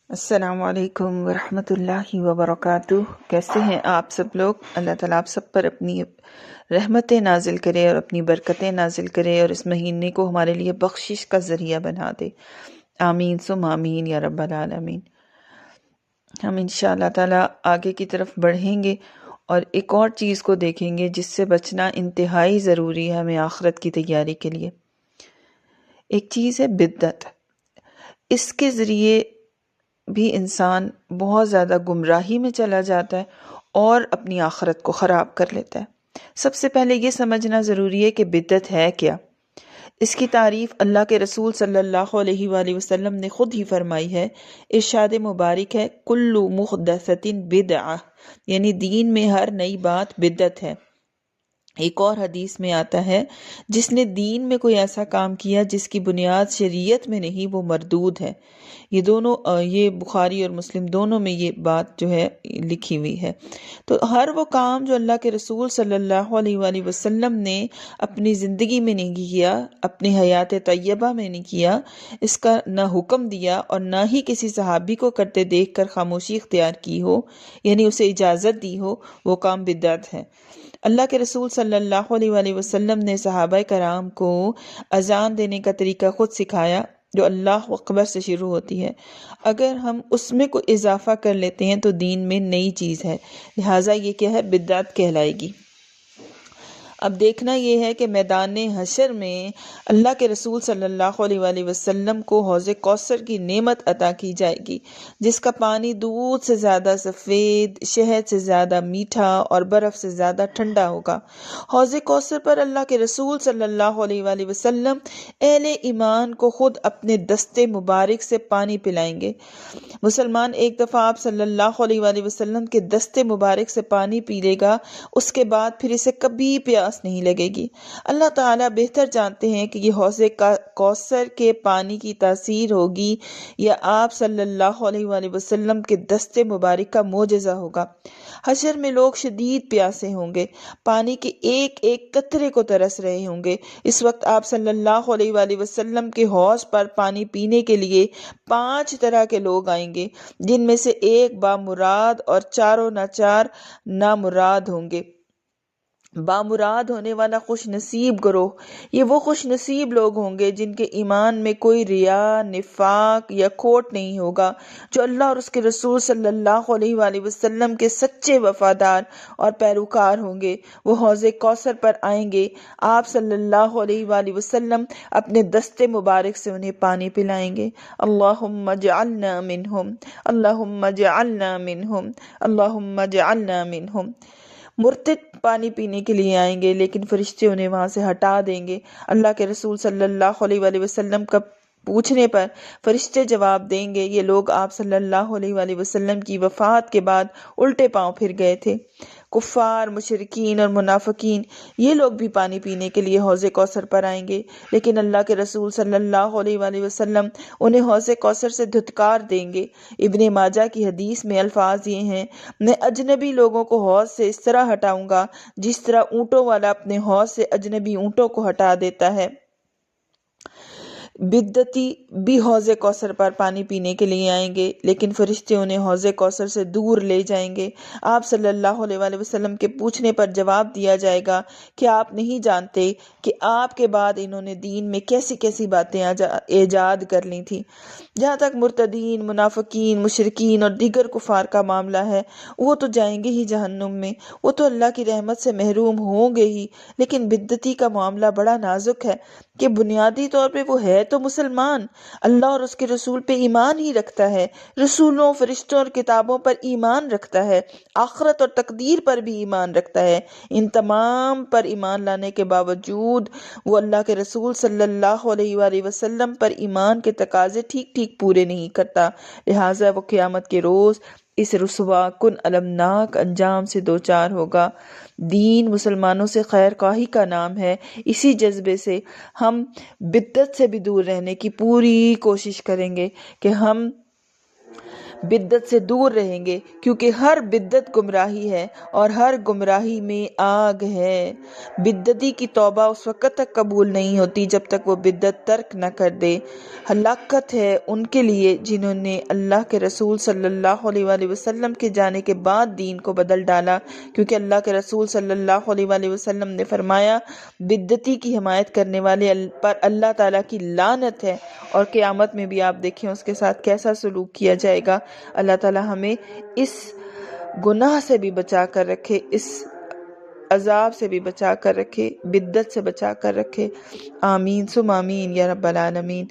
السلام علیکم ورحمۃ اللہ وبرکاتہ۔ کیسے ہیں آپ سب لوگ؟ اللہ تعالیٰ آپ سب پر اپنی رحمتیں نازل کرے اور اپنی برکتیں نازل کرے اور اس مہینے کو ہمارے لیے بخشش کا ذریعہ بنا دے۔ آمین ثم آمین یا رب العالمین۔ ہم انشاءاللہ تعالیٰ آگے کی طرف بڑھیں گے اور ایک اور چیز کو دیکھیں گے جس سے بچنا انتہائی ضروری ہے ہمیں آخرت کی تیاری کے لیے۔ ایک چیز ہے بدعت۔ اس کے ذریعے بھی انسان بہت زیادہ گمراہی میں چلا جاتا ہے اور اپنی آخرت کو خراب کر لیتا ہے۔ سب سے پہلے یہ سمجھنا ضروری ہے کہ بدعت ہے کیا۔ اس کی تعریف اللہ کے رسول صلی اللہ علیہ وآلہ وسلم نے خود ہی فرمائی ہے۔ ارشاد مبارک ہے کل محدثۃ بدعہ، یعنی دین میں ہر نئی بات بدعت ہے۔ ایک اور حدیث میں آتا ہے جس نے دین میں کوئی ایسا کام کیا جس کی بنیاد شریعت میں نہیں وہ مردود ہے۔ یہ بخاری اور مسلم دونوں میں یہ بات جو ہے لکھی ہوئی ہے۔ تو ہر وہ کام جو اللہ کے رسول صلی اللہ علیہ وآلہ وسلم نے اپنی زندگی میں نہیں کیا، اپنی حیات طیبہ میں نہیں کیا، اس کا نہ حکم دیا اور نہ ہی کسی صحابی کو کرتے دیکھ کر خاموشی اختیار کی ہو، یعنی اسے اجازت دی ہو، وہ کام بدعت ہے۔ اللہ کے رسول صلی اللہ علیہ وآلہ وسلم نے صحابہ کرام کو اذان دینے کا طریقہ خود سکھایا جو اللہ اکبر سے شروع ہوتی ہے۔ اگر ہم اس میں کوئی اضافہ کر لیتے ہیں تو دین میں نئی چیز ہے، لہٰذا یہ کیا ہے؟ بدعت کہلائے گی۔ اب دیکھنا یہ ہے کہ میدان حشر میں اللہ کے رسول صلی اللہ علیہ وآلہ وسلم کو حوض کوثر کی نعمت عطا کی جائے گی جس کا پانی دودھ سے زیادہ سفید، شہد سے زیادہ میٹھا اور برف سے زیادہ ٹھنڈا ہوگا۔ حوض کوثر پر اللہ کے رسول صلی اللہ علیہ وآلہ وسلم اہل ایمان کو خود اپنے دستے مبارک سے پانی پلائیں گے۔ مسلمان ایک دفعہ آپ صلی اللہ علیہ وآلہ وسلم کے دستے مبارک سے پانی پی لے گا، اس کے بعد پھر اسے کبھی پیاس نہیں لگے گی۔ اللہ تعالیٰ بہتر جانتے ہیں کہ یہ حوض کوثر کے پانی کی تاثیر ہوگی یا آپ صلی اللہ علیہ وآلہ وسلم کے دستے مبارک کا معجزہ ہوگا۔ حشر میں لوگ شدید پیاسے ہوں گے، پانی کے ایک ایک قطرے کو ترس رہے ہوں گے۔ اس وقت آپ صلی اللہ علیہ وآلہ وسلم کے حوض پر پانی پینے کے لیے 5 طرح کے لوگ آئیں گے، جن میں سے ایک بامراد اور چاروں ناچار نامراد ہوں گے۔ بامراد ہونے والا خوش نصیب گروہ، یہ وہ خوش نصیب لوگ ہوں گے جن کے ایمان میں کوئی ریا، نفاق یا کھوٹ نہیں ہوگا، جو اللہ اور اس کے رسول صلی اللہ علیہ وآلہ وسلم کے سچے وفادار اور پیروکار ہوں گے۔ وہ حوض کوثر پر آئیں گے، آپ صلی اللہ علیہ وآلہ وسلم اپنے دستے مبارک سے انہیں پانی پلائیں گے۔ اللہم اجعلنا منہم، اللہم اجعلنا منہم، اللہم اجعلنا منہم۔ مرتد پانی پینے کے لیے آئیں گے لیکن فرشتے انہیں وہاں سے ہٹا دیں گے۔ اللہ کے رسول صلی اللہ علیہ وآلہ وسلم کا پوچھنے پر فرشتے جواب دیں گے یہ لوگ آپ صلی اللہ علیہ وآلہ وسلم کی وفات کے بعد الٹے پاؤں پھر گئے تھے۔ کفار، مشرکین اور منافقین یہ لوگ بھی پانی پینے کے لیے حوض کوثر پر آئیں گے، لیکن اللہ کے رسول صلی اللہ علیہ وآلہ وسلم انہیں حوض کوثر سے دھتکار دیں گے۔ ابن ماجہ کی حدیث میں الفاظ یہ ہیں، میں اجنبی لوگوں کو حوض سے اس طرح ہٹاؤں گا جس طرح اونٹوں والا اپنے حوض سے اجنبی اونٹوں کو ہٹا دیتا ہے۔ بدعتی بھی حوض کوثر پر پانی پینے کے لیے آئیں گے لیکن فرشتے انہیں حوض کوثر سے دور لے جائیں گے۔ آپ صلی اللہ علیہ وآلہ وسلم کے پوچھنے پر جواب دیا جائے گا کہ آپ نہیں جانتے کہ آپ کے بعد انہوں نے دین میں کیسی کیسی باتیں ایجاد کر لی تھیں۔ جہاں تک مرتدین، منافقین، مشرکین اور دیگر کفار کا معاملہ ہے، وہ تو جائیں گے ہی جہنم میں، وہ تو اللہ کی رحمت سے محروم ہوں گے ہی، لیکن بدعتی کا معاملہ بڑا نازک ہے کہ بنیادی طور پہ وہ ہے تو مسلمان، اللہ اور اس کے رسول پہ ایمان ہی رکھتا ہے، رسولوں، فرشتوں اور کتابوں پر ایمان رکھتا ہے، آخرت اور تقدیر پر بھی ایمان رکھتا ہے۔ ان تمام پر ایمان لانے کے باوجود وہ اللہ کے رسول صلی اللہ علیہ وآلہ وسلم پر ایمان کے تقاضے ٹھیک ٹھیک پورے نہیں کرتا، لہٰذا وہ قیامت کے روز اس رسوا کن المناک انجام سے دوچار ہوگا۔ دین مسلمانوں سے خیر خواہی کا نام ہے، اسی جذبے سے ہم بدعت سے بھی دور رہنے کی پوری کوشش کریں گے کہ ہم بدت سے دور رہیں گے، کیونکہ ہر بدت گمراہی ہے اور ہر گمراہی میں آگ ہے۔ بدتی کی توبہ اس وقت تک قبول نہیں ہوتی جب تک وہ بدت ترک نہ کر دے۔ ہلاکت ہے ان کے لیے جنہوں نے اللہ کے رسول صلی اللہ علیہ وآلہ وسلم کے جانے کے بعد دین کو بدل ڈالا، کیونکہ اللہ کے رسول صلی اللہ علیہ وآلہ وسلم نے فرمایا بدتی کی حمایت کرنے والے پر اللہ تعالیٰ کی لعنت ہے، اور قیامت میں بھی آپ دیکھیں اس کے ساتھ کیسا سلوک کیا جائے گا۔ اللہ تعالیٰ ہمیں اس گناہ سے بھی بچا کر رکھے، اس عذاب سے بھی بچا کر رکھے، بدت سے بچا کر رکھے۔ آمین ثم آمین یا رب العالمین۔